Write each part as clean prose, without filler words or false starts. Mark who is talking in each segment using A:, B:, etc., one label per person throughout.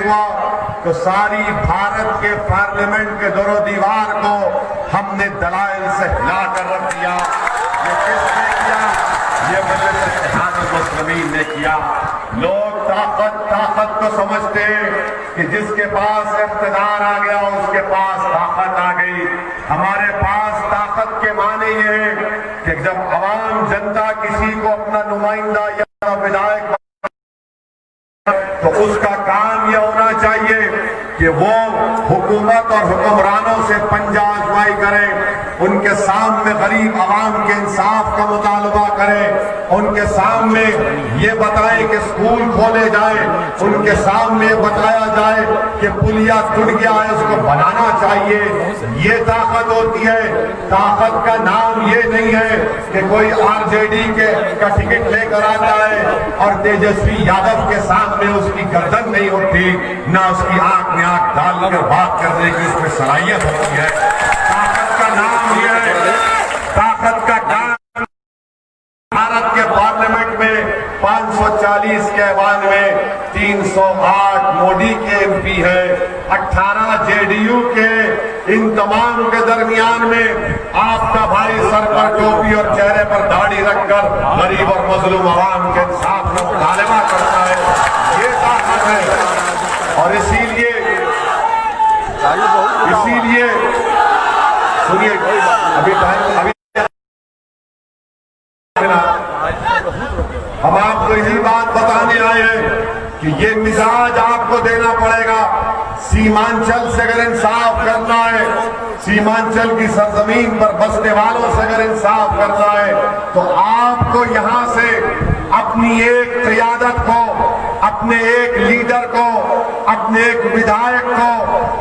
A: Case हुआ तो सारी भारत के पार्लियामेंट के दरो दीवार को हमने दलाइल से हिला कर रख दिया। ये किसने किया? ये मजलिस इत्तेहादुल मुस्लिमीन ने किया। लोग ताकत को समझते कि जिसके पास इख्तिदार आ गया उसके पास ताकत आ गई। हमारे पास ताकत के माने ये है कि जब आवाम जनता किसी को अपना नुमाइंदा या विधायक तो उसका काम यह होना चाहिए कि वो हुकूमत और हुक्मरानों से पंजा आजमाई करे, उनके सामने गरीब आवाम के इंसाफ का मुतालबा करे, उनके सामने ये बताए कि स्कूल खोले जाए, उनके सामने बताया जाए कि पुलिया टूट गया है उसको बनाना चाहिए। ये ताकत होती है। ताकत का नाम ये नहीं है कि कोई आरजेडी का टिकट लेकर आता है और तेजस्वी यादव के सामने उसकी गर्दन नहीं होती, ना उसकी आंख में आंख डालकर बात करने की उसमें सलाहियत होती है। ताकत का नाम ये है, ताकत का काम भारत के पार्लियामेंट में 540 के ऐवान में 308 मोदी के एमपी है, 18 जेडीयू के। इन तमाम के दरमियान में आपका भाई सर पर टोपी और चेहरे पर दाढ़ी रखकर गरीब और मजलूम आवाम के इंसाफ का मुतालबा करता है। ये ताकत है। और इसीलिए सुनिए, अभी हम आपको यही बात बताने आए हैं कि ये मिजाज आपको देना पड़ेगा। सीमांचल से अगर इंसाफ करना है, सीमांचल की सरजमीन पर बसने वालों से अगर इंसाफ करना है तो आपको यहां से अपनी एक क़ियादत को, अपने एक लीडर को, अपने एक विधायक को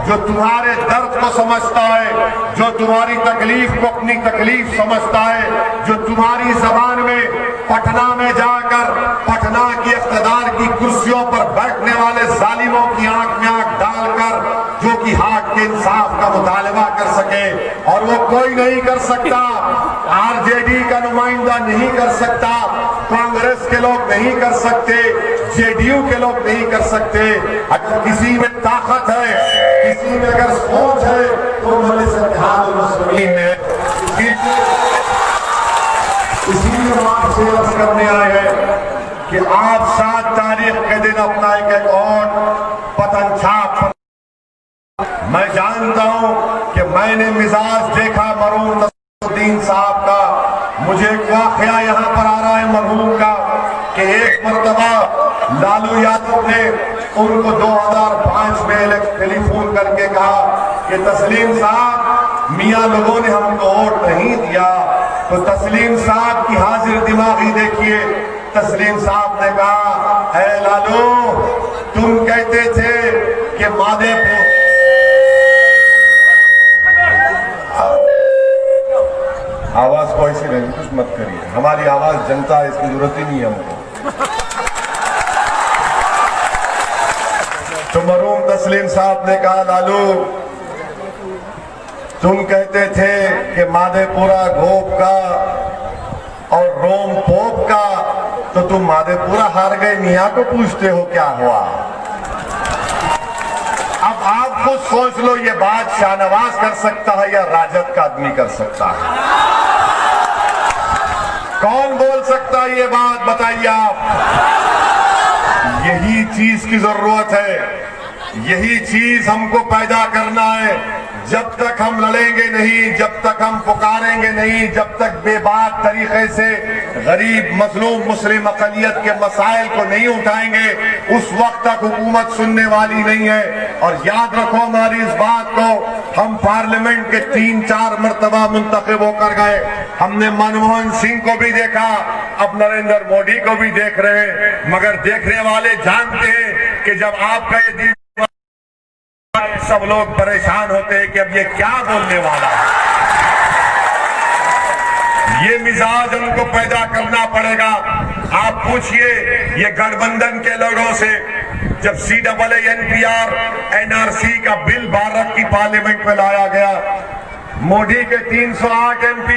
A: जो तुम्हारे दर्द को समझता है, जो तुम्हारी तकलीफ को अपनी तकलीफ समझता है, जो तुम्हारी जबान में पटना में जाकर पटना की इख्तिदार की कुर्सियों पर बैठने वाले जालिमों की आंख में आंख डालकर जो कि हक के इंसाफ का मुतालबा कर सके, और वो कोई नहीं कर सकता। आरजेडी का नुमाइंदा नहीं कर सकता, कांग्रेस के लोग नहीं कर सकते, जेडीयू के लोग नहीं कर सकते। अगर किसी में ताकत है, किसी में अगर सोच है तो मजलिस इत्तेहादुल मुस्लिमीन ने। इसीलिए हम आपसे अर्ज करने आए हैं कि आप 7 तारीख के दिन अपना एक और पतन छाप। मैं जानता हूं कि मैंने मिजाज देखा मरहूम नसरुद्दीन साहब का। मुझे एक वाकया यहां पर आ रहा है मरहूम का कि एक मर्तबा लालू यादव ने उनको 2005 में टेलीफोन करके कहा कि तस्लीम साहब, मियां लोगों ने हमको वोट नहीं दिया। तो तस्लीम साहब की हाजिर दिमागी देखिए। तस्लीम साहब ने कहा, है लालू, तुम कहते थे कि माधेपुर, आवाज को ऐसी नहीं, कुछ मत करिए, हमारी आवाज जनता है, इसकी जरूरत ही नहीं है हमको। तो मरहूम तस्लीम साहब ने कहा, लालू तुम कहते थे कि माधेपुरा घोप का और रोम पोप का, तो तुम माधेपुरा हार गए, मियां को पूछते हो क्या हुआ। अब आप खुद सोच लो, ये बात शाहनवाज कर सकता है या राजद का आदमी कर सकता है? कौन बोल सकता है ये बात, बताइए आप। यही चीज की जरूरत है, यही चीज हमको पैदा करना है। जब तक हम लड़ेंगे नहीं, जब तक हम पुकारेंगे नहीं, जब तक बेबाक तरीके से गरीब मजलूम मुस्लिम अक़लियत के मसाइल को नहीं उठाएंगे, उस वक्त तक हुकूमत सुनने वाली नहीं है। और याद रखो हमारी इस बात को, हम पार्लियामेंट के 3-4 मरतबा मुंतखब होकर गए। हमने मनमोहन सिंह को भी देखा, अब नरेंद्र मोदी को भी देख रहे हैं, मगर देखने वाले जानते हैं कि जब आपका ये दिन सब लोग परेशान होते हैं कि अब ये क्या बोलने वाला है। ये मिजाज हमको पैदा करना पड़ेगा। आप पूछिए ये गठबंधन के लोगों से, जब CAA-NPR NRC का बिल भारत की पार्लियामेंट में लाया गया, मोदी के 308 MP,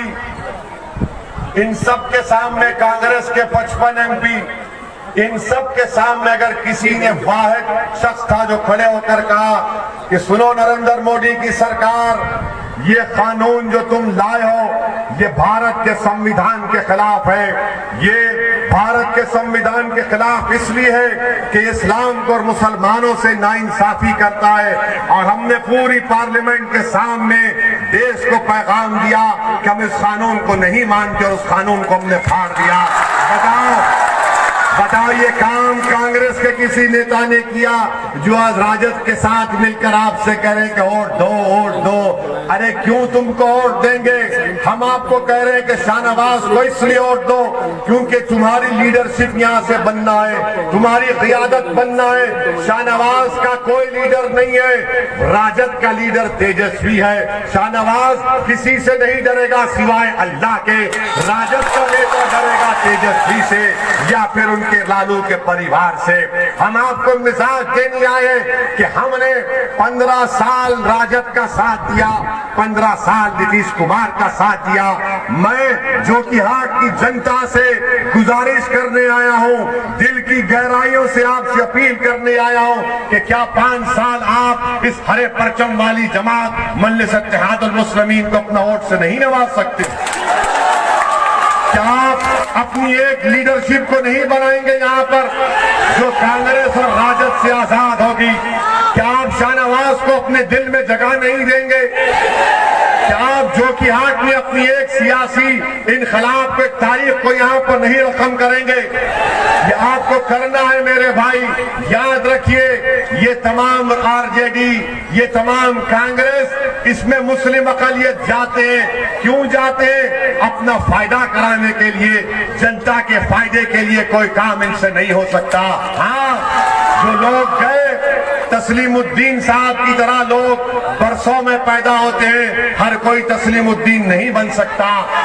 A: इन सब के सामने कांग्रेस के 55 MP, इन सब के सामने अगर किसी ने वाहिद शख्स था जो खड़े होकर कहा कि सुनो नरेंद्र मोदी की सरकार, ये कानून जो तुम लाए हो ये भारत के संविधान के खिलाफ है, ये भारत के संविधान के खिलाफ इसलिए है कि इस्लाम को और मुसलमानों से नाइंसाफी करता है। और हमने पूरी पार्लियामेंट के सामने देश को पैगाम दिया कि हम इस कानून को नहीं मानते और उस कानून को हमने फाड़ दिया। बताओ ये काम कांग्रेस के किसी नेता ने किया जो आज राजद के साथ मिलकर आपसे करें कि वोट दो वोट दो? अरे क्यों तुमको वोट देंगे? हम आपको कह रहे हैं कि शाहनवाज को इसलिए वोट दो क्योंकि तुम्हारी लीडरशिप यहाँ से बनना है, तुम्हारी क़ियादत बनना है। शाहनवाज का कोई लीडर नहीं है, राजद का लीडर तेजस्वी है। शाहनवाज किसी से नहीं डरेगा सिवाय अल्लाह के, राजद का नेता डरेगा तेजस्वी से या फिर उनके लालू के परिवार से। हम आपको मिसाल देने आए कि हमने 15 साल राजद का साथ दिया, 15 साल नीतीश कुमार का साथ दिया। मैं जोकीहाट की जनता से गुजारिश करने आया हूं, दिल की गहराइयों से आपसे अपील करने आया हूं कि क्या 5 साल आप इस हरे परचम वाली जमात मजलिस इत्तेहादुल मुस्लिमीन को अपना वोट से नहीं नवाज सकते? क्या आप अपनी एक लीडरशिप को नहीं बनाएंगे यहाँ पर जो कांग्रेस और राजद से आजाद होगी? क्या आप शाहनवाज को अपने दिल में जगह नहीं देंगे? क्या आप जोकीहाट में अपनी एक सियासी इनकलाब के तारीख को यहाँ पर नहीं रकम करेंगे? ये आपको करना है मेरे भाई। याद रखिए, ये तमाम आरजेडी, ये तमाम कांग्रेस, इसमें मुस्लिम अक़लियत जाते हैं। क्यों जाते हैं? अपना फायदा कराने के लिए, जनता के फायदे के लिए कोई काम इनसे नहीं हो सकता। हाँ, जो लोग गए तस्लीमुद्दीन साहब की तरह लोग बरसों में पैदा होते हैं, हर कोई तस्लीमुद्दीन नहीं बन सकता।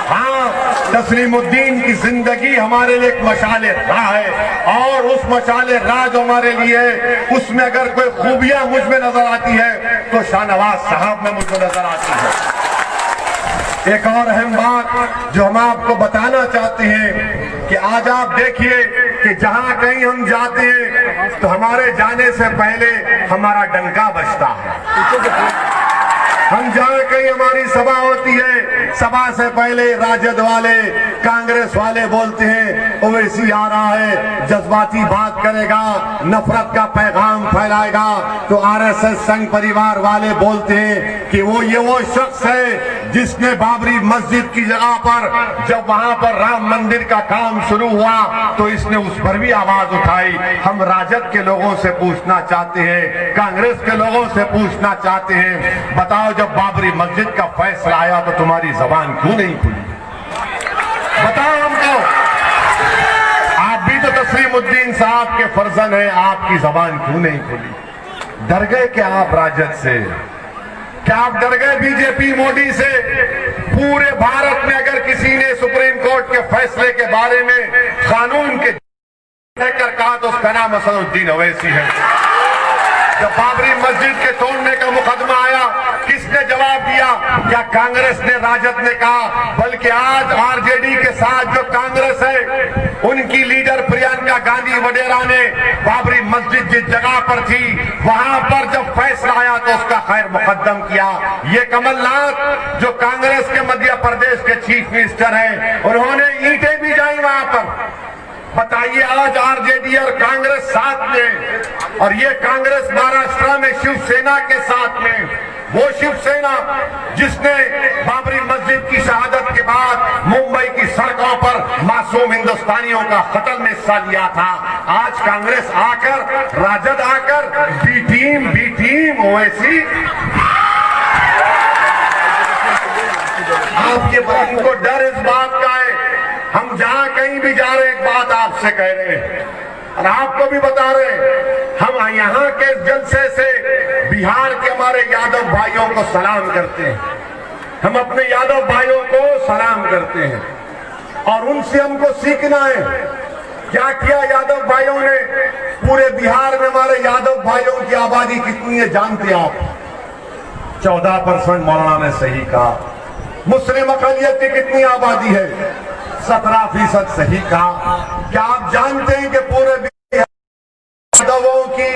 A: हाँ, तस्लीमुद्दीन की जिंदगी हमारे लिए एक मशाले राह है और उस मशाले राह जो हमारे लिए है उसमें अगर कोई खूबियां मुझ में नजर आती है तो शाहनवाज साहब में मुझे नजर आती है। एक और अहम बात जो हम आपको बताना चाहते हैं कि आज आप देखिए कि जहां कहीं हम जाते हैं तो हमारे जाने से पहले हमारा डंका बजता है। हम जहाँ कहीं हमारी सभा होती है, सभा से पहले राजद वाले, कांग्रेस वाले बोलते हैं ओवैसी आ रहा है, जज्बाती बात करेगा, नफरत का पैगाम फैलाएगा। तो आरएसएस संघ परिवार वाले बोलते हैं कि वो शख्स है जिसने बाबरी मस्जिद की जगह पर जब वहां पर राम मंदिर का काम शुरू हुआ तो इसने उस पर भी आवाज उठाई। हम राजद के लोगों से पूछना चाहते हैं, कांग्रेस के लोगों से पूछना चाहते हैं, बताओ जब बाबरी मस्जिद का फैसला आया तो तुम्हारी जबान क्यों नहीं खुली? बताओ हमको। आप भी तो तस्लीमुद्दीन साहब के फर्जन हैं, आपकी जबान क्यों नहीं खुली? डर गए क्या आप राजद से? क्या आप डर गए बीजेपी मोदी से? पूरे भारत में अगर किसी ने सुप्रीम कोर्ट के फैसले के बारे में कानून के कहकर कहा तो उसका नाम असदुद्दीन ओवैसी है। जब बाबरी मस्जिद के तोड़ने का मुकदमा आया किसने जवाब दिया? क्या कांग्रेस ने, राजद ने कहा? बल्कि आज आरजेडी के साथ जो कांग्रेस है उनकी लीडर प्रियंका गांधी वडेरा ने बाबरी मस्जिद जिस जगह पर थी वहां पर जब फैसला आया तो उसका खैर मुकद्दम किया। ये कमलनाथ जो कांग्रेस के मध्य प्रदेश के चीफ मिनिस्टर हैं, उन्होंने ईंटें भी जाई वहां पर। बताइए, आज आरजेडी और कांग्रेस साथ में, और ये कांग्रेस महाराष्ट्र में शिवसेना के साथ में, वो शिवसेना जिसने बाबरी मस्जिद की शहादत के बाद मुंबई की सड़कों पर मासूम हिंदुस्तानियों का कत्ल में हिस्सा लिया था, आज कांग्रेस आकर, राजद आकर बी टीम ओवैसी। आपके बहन को डर इस बात का है। हम जहां कहीं भी जा रहे एक बात आपसे कह रहे हैं और आपको भी बता रहे हैं, हम यहाँ के जलसे से बिहार के हमारे यादव भाइयों को सलाम करते हैं। हम अपने यादव भाइयों को सलाम करते हैं और उनसे हमको सीखना है। क्या किया यादव भाइयों ने? पूरे बिहार में हमारे यादव भाइयों की आबादी कितनी है जानते हैं आप? 14% मौलाना ने सही कहा। मुस्लिम अक़लियत की कितनी आबादी है? 17% सही कहा। क्या आप जानते हैं कि पूरे यादवों की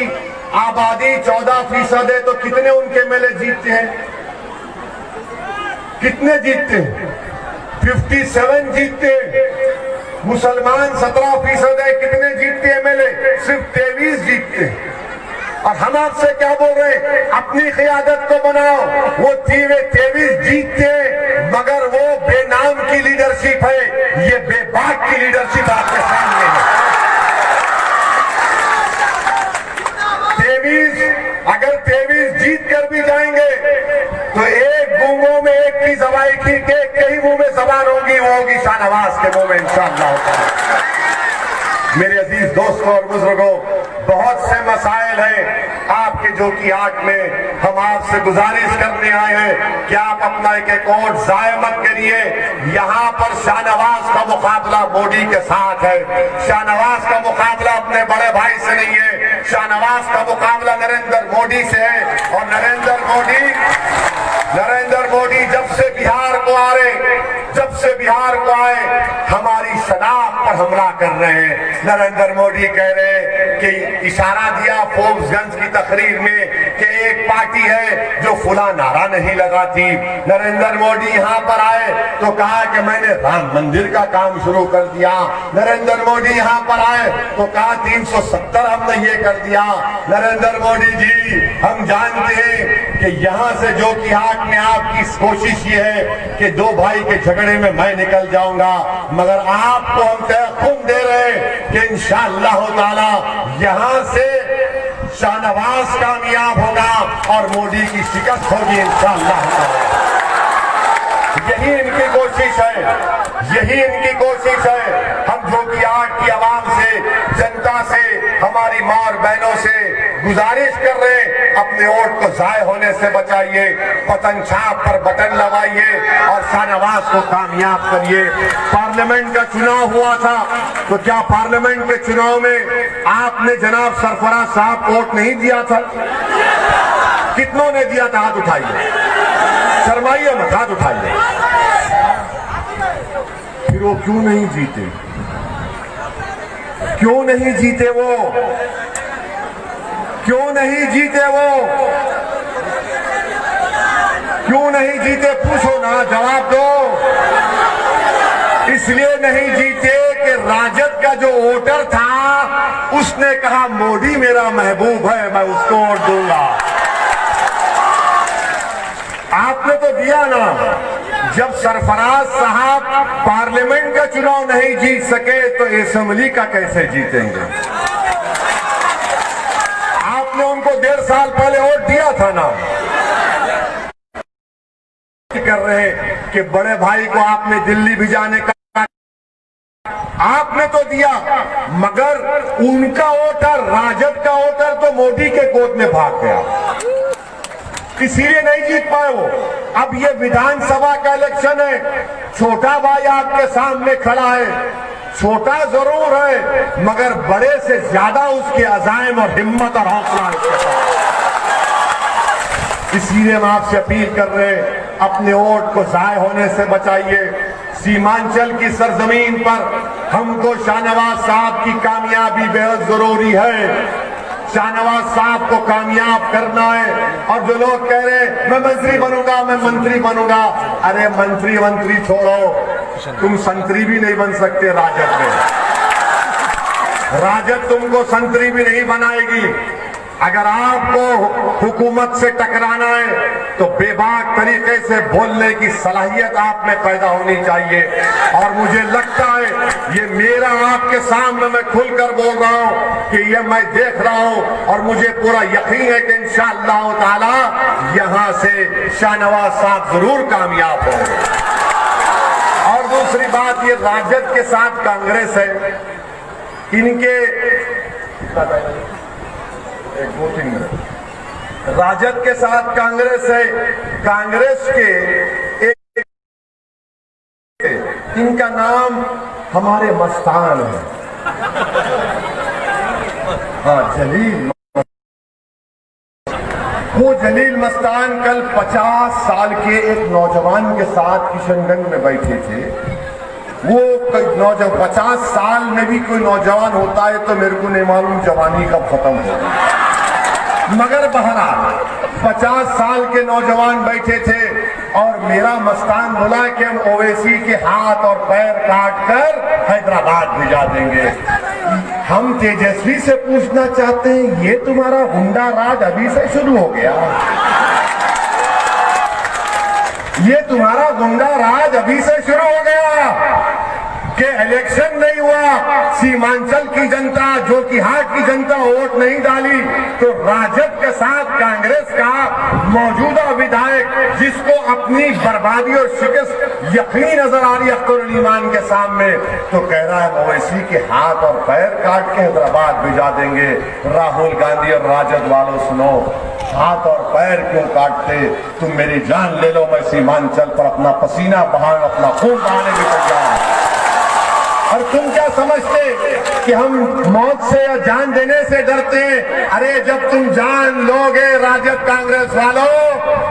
A: आबादी 14% है, तो कितने उनके एमएलए जीतते हैं? कितने जीतते हैं? 57 जीतते हैं। मुसलमान 17% है, कितने जीतते हैं एमएलए? सिर्फ 23 जीतते हैं। और हम आपसे क्या बोल रहे हैं? अपनी क़ियादत को बनाओ। वो 23 जीतते हैं, मगर वो बेनाम की लीडरशिप है, ये बेबाक की लीडरशिप आपके सामने है। 23 अगर जीत कर भी जाएंगे तो एक गूंगों में एक की जबाई ठीक है, कई मुंह में जबान होगी, वो होगी शाहनवाज के मुंह में इंशाअल्लाह। मेरे अजीज दोस्तों और बुजुर्गों, बहुत से मसाइल हैं आपके जो कि आठ में हम आपसे गुजारिश करने आए हैं कि आप अपना एक वोट जाया मत करिए। यहाँ पर शाहनवाज का मुकाबला मोदी के साथ है। शाहनवाज का मुकाबला अपने बड़े भाई से नहीं है, शाहनवाज का मुकाबला नरेंद्र मोदी से है। और नरेंद्र मोदी जब से बिहार को आ रहे, जब से बिहार को आए, हमारी शनाख्त पर हमला कर रहे हैं। नरेंद्र मोदी कह रहे हैं कि इशारा दिया फोर्ब्सगंज की तकरीर में कि एक पार्टी है जो फुला नारा नहीं लगाती। नरेंद्र मोदी यहाँ पर आए तो कहा कि मैंने राम मंदिर का काम शुरू कर दिया। नरेंद्र मोदी यहाँ पर आए तो कहा 370 हमने ये कर दिया। नरेंद्र मोदी जी, हम जानते हैं कि यहाँ से जो कि हाथ में आपकी कोशिश ये है कि दो भाई के झगड़े में मैं निकल जाऊंगा, मगर आपको हम तयक़ुन दे रहे हैं कि इंशाअल्लाह ताला यहाँ से शाहनवाज कामयाब होगा और मोदी की शिकस्त होगी इंशाअल्लाह ताला। यही इनकी कोशिश है, यही इनकी कोशिश है। हम जो कि आठ की आवाम से, जनता से, हमारी माँ और बहनों से गुजारिश कर रहे हैं, अपने वोट को जाय होने से बचाइए, पतन छाप पर बटन लगाइए और शाहनवाज को कामयाब करिए। पार्लियामेंट का चुनाव हुआ था तो क्या पार्लियामेंट के चुनाव में आपने जनाब सरफराज साहब को वोट नहीं दिया था? कितनों ने दिया था? हाथ उठाइए, शर्माइए मत, हाथ उठाइए। फिर वो क्यों नहीं जीते? क्यों नहीं जीते वो? क्यों नहीं जीते वो? क्यों नहीं जीते? पूछो ना, जवाब दो। इसलिए नहीं जीते कि राजद का जो वोटर था उसने कहा मोदी मेरा महबूब है, मैं उसको वोट दूंगा। आपने तो दिया ना। जब सरफराज साहब पार्लियामेंट का चुनाव नहीं जीत सके तो असेंबली का कैसे जीतेंगे? आपने उनको 1.5 साल पहले वोट दिया था ना। कर रहे कि बड़े भाई को आपने दिल्ली भिजाने का आपने तो दिया, मगर उनका वोटर, राजद का वोटर तो मोदी के गोद में भाग गया, इसीलिए नहीं जीत पाए वो। अब ये विधानसभा का इलेक्शन है, छोटा भाई आपके सामने खड़ा है, छोटा जरूर है मगर बड़े से ज्यादा उसके अज़ाइम और हिम्मत और हौसला है। इसीलिए हम आपसे अपील कर रहे हैं, अपने वोट को जाय होने से बचाइए। सीमांचल की सरजमीन पर हमको शाहनवाज साहब की कामयाबी बेहद जरूरी है। शाहनवाज साहब को कामयाब करना है। और जो लोग कह रहे हैं मैं मंत्री बनूंगा, मैं मंत्री बनूंगा, अरे मंत्री छोड़ो, तुम संतरी भी नहीं बन सकते राजद में। राजद तुमको संतरी भी नहीं बनाएगी। अगर आपको हुकूमत से टकराना है तो बेबाक तरीके से बोलने की सलाहियत आप में पैदा होनी चाहिए। और मुझे लगता है ये मेरा आपके सामने मैं खुलकर बोल रहा हूं कि ये मैं देख रहा हूं और मुझे पूरा यकीन है कि इंशाअल्लाह ताला यहां से शाहनवाज साहब जरूर कामयाब होंगे। और दूसरी बात, ये राजद के साथ कांग्रेस है, इनके एक 2-3 मिनट, राजद के साथ कांग्रेस है, कांग्रेस के एक इनका नाम हमारे मस्तान है, हाँ जलील। वो जलील मस्तान कल 50 साल के एक नौजवान के साथ किशनगंज में बैठे थे। वो नौजवान 50 साल में भी कोई नौजवान होता है तो मेरे को नहीं मालूम जवानी कब खत्म होगी। मगर बहरहाल 50 साल के नौजवान बैठे थे और मेरा मस्तान बोला कि हम ओवैसी के हाथ और पैर काट कर हैदराबाद भिजा देंगे। हम तेजस्वी से पूछना चाहते हैं, ये तुम्हारा गुंडा राज अभी से शुरू हो गया? ये तुम्हारा गुंडा राज अभी से शुरू हो गया कि इलेक्शन नहीं हुआ, सीमांचल की जनता, जो कि हाट की जनता वोट नहीं डाली, तो राजद के साथ कांग्रेस का मौजूदा विधायक, जिसको अपनी बर्बादी और शिकस्त यकीनी नजर आ रही है अख्तर ईमान के सामने, तो कह रहा है ओवैसी के हाथ और पैर काट के हैदराबाद भिजा देंगे। राहुल गांधी और राजद वालों सुनो, हाथ और पैर क्यों काटते? तुम मेरी जान ले लो, मैं सीमांचल पर अपना पसीना बहाने, अपना खून बहाने भी तैयार। और तुम क्या समझते कि हम मौत से या जान देने से डरते हैं? अरे जब तुम जान लोगे राजद कांग्रेस वालों,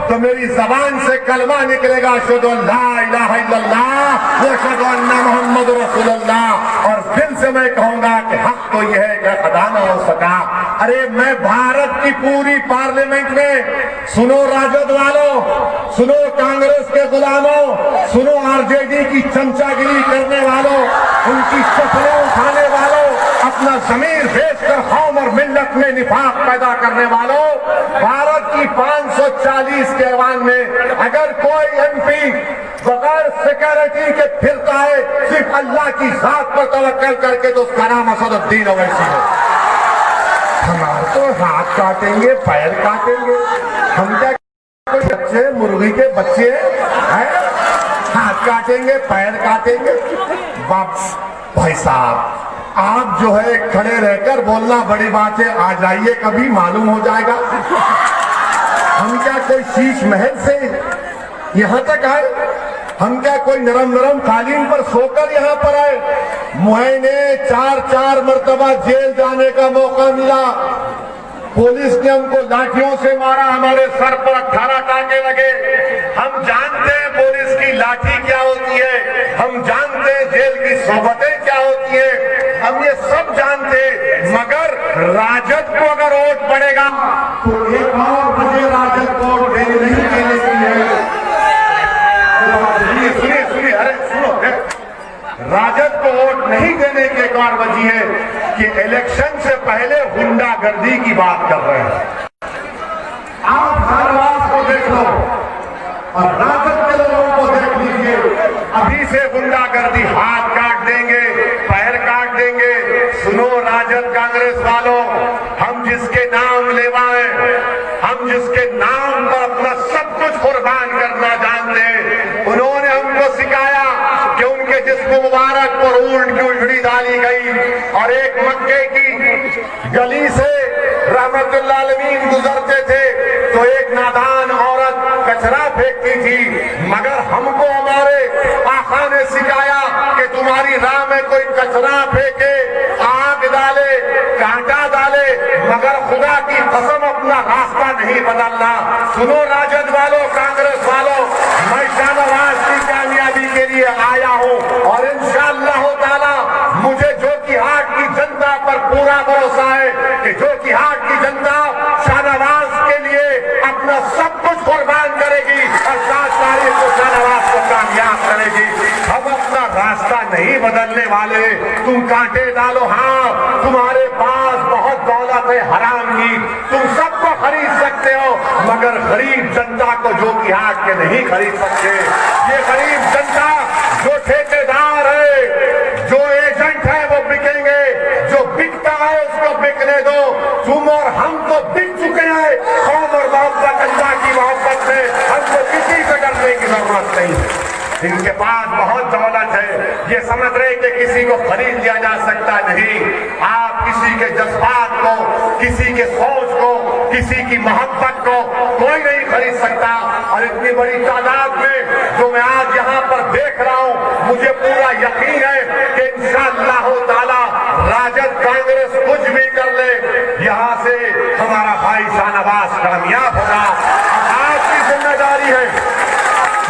A: तो मेरी जबान से कलमा निकलेगा, अशहदु अल्ला इलाहा इल्लल्लाह व अशहदु अन्ना मुहम्मदुर रसूलुल्लाह। और दिल से मैं कहूंगा कि हक तो यह है कि अदा न हो सका। अरे मैं भारत की पूरी पार्लियामेंट में, सुनो राजद वालों, सुनो कांग्रेस के गुलामों, सुनो आरजेडी की चमचागिरी करने वालों, उनकी चप्पलें उठाने वालों, अपना जमीर बेचकर कौम और मिल्लत में निफाक पैदा करने वालों, भारत की 540 के ऐवान में अगर कोई एमपी बगैर सिक्योरिटी के फिरता है, सिर्फ अल्लाह की जात पर तवक्कल करके, तो उसका नाम असदुद्दीन ओवैसी है। हमारे तो हाथ काटेंगे, पैर काटेंगे, हम क्या कोई बच्चे, मुर्गी के बच्चे हैं? हाथ काटेंगे, पैर काटेंगे? बाप भाई साहब, आप जो है खड़े रहकर बोलना बड़ी बात है, आ जाइए कभी, मालूम हो जाएगा। हम क्या कोई शीश महल से यहाँ तक आए? हम क्या कोई नरम नरम कालीन पर सोकर यहाँ पर आए? मुझे 4 मरतबा जेल जाने का मौका मिला। पुलिस ने हमको लाठियों से मारा, हमारे सर पर 18 टांके लगे। हम जानते हैं पुलिस की लाठी क्या होती है, हम जानते हैं जेल की सोबतें क्या होती है, हम ये सब जानते हैं। मगर राजद को अगर वोट पड़ेगा तो एक और मुझे राजद को वोट नहीं देने की है। सुनिए, अरे सुनो, राजद को वोट नहीं देने की एक और वजह है कि इलेक्शन से पहले गुंडागर्दी की बात कर रहे हैं। आप शाहनवाज को देख लो और राजद के लोगों को देख लीजिए, अभी से गुंडागर्दी, हाथ काट देंगे, पैर काट देंगे। सुनो राजद कांग्रेस वालों, हम जिसके नाम लेवाएं, हम जिसके नाम पर अपना सब कुछ कुर्बान करना जानते हैं, उन्होंने हमको सिखाया कि उनके जिस्म मुबारक पर ऊंट की उजड़ी डाली गई और एक मक्के की गली से रहमतुल्लाह अलमीन गुजरते थे तो एक नादान औरत कचरा फेंकती थी। मगर हमको हमारे आका ने सिखाया कि तुम्हारी राह में कोई कचरा फेंके, आग डाले, कांटा डाले, मगर खुदा की कसम अपना रास्ता नहीं बदलना। सुनो राजद वालों, कांग्रेस वालों, मैं शाहनवाज की कामयाबी के लिए आया हूं और इंशाअल्लाह ताला मुझे जोकीहाट की जनता पर पूरा भरोसा है कि जोकीहाट की जनता शाहनवाज के लिए अपना सब कुछ कुर्बान करेगी और 7 तारीख को शाहनवाज को कामयाब करेगी। हम अपना रास्ता नहीं बदलने वाले। तुम कांटे डालो, हाँ तुम्हारे पास बहुत दौलत है हराम की, तुम सबको खरीद सकते हो, मगर गरीब जनता को जोकीहाट के नहीं खरीद सकते। ये गरीब जनता जो ठेकेदार है, जो एजेंट है, वो बिकेंगे, जो बिकता है उसको बिकने दो। तुम और हम तो बिक चुके हैं कौम और मोहब्बत, अल्लाह की मोहब्बत में हमको किसी से डरने की जरूरत नहीं है। इनके पास बहुत दौलत है, ये समझ रहे कि किसी को खरीद लिया जा सकता नहीं। आप किसी के जज्बात को, किसी के सोच को, किसी की मोहब्बत को कोई नहीं खरीद सकता। और इतनी बड़ी तादाद में जो मैं आज यहाँ पर देख रहा हूँ, मुझे पूरा यकीन है कि इंशाअल्लाह ताला राजद कांग्रेस कुछ भी कर ले, यहाँ से हमारा भाई शाहनवाज कामयाब होगा। आपकी जिम्मेदारी है,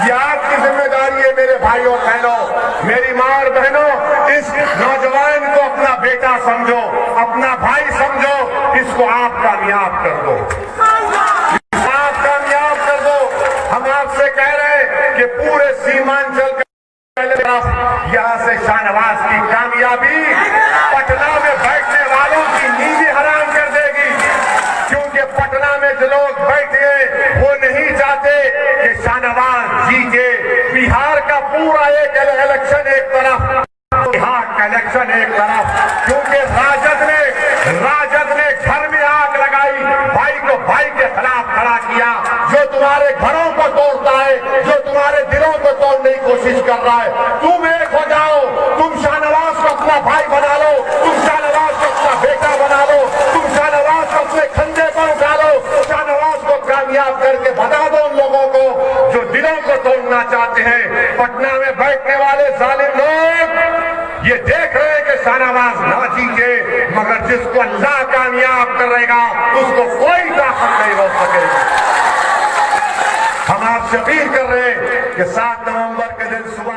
A: ये आपकी जिम्मेदारी है मेरे भाइयों बहनों, मेरी माँ और बहनों। समझो, अपना भाई समझो, इसको आप कामयाब कर दो, आप कामयाब कर दो। हम आपसे कह रहे हैं कि पूरे सीमांचल यहां से शाहनवाज की कामयाबी पटना में बैठने वालों की नींदें हराम कर देगी, क्योंकि पटना में जो लोग बैठे हैं वो नहीं चाहते कि शाहनवाज जीते। बिहार का पूरा एक इलेक्शन एक तरफ, बिहार का इलेक्शन एक तरफ, क्योंकि राजद ने घर में आग लगाई, भाई को भाई के खिलाफ खड़ा किया। जो तुम्हारे घरों को तोड़ता है, जो तुम्हारे दिलों को तोड़ने की कोशिश कर रहा है, तुम एक हो जाओ, तुम शाहनवाज को अपना भाई बना लो, तुम शाहनवाज को अपना बेटा बना लो, तुम शाहनवाज को अपने खंडे पर उठा लो, शाहनवाज को कामयाब करके बता दो उन लोगों को जो दिलों को तोड़ना चाहते हैं। पटना में बैठने वाले जालिम लोग ये देख रहे हैं कि शाहनवाज ना जीते, मगर जिसको अल्लाह कामयाब करेगा उसको कोई ताकत नहीं रोक सकेगी। हम आपसे अपील कर रहे हैं कि 7 नवंबर के दिन सुबह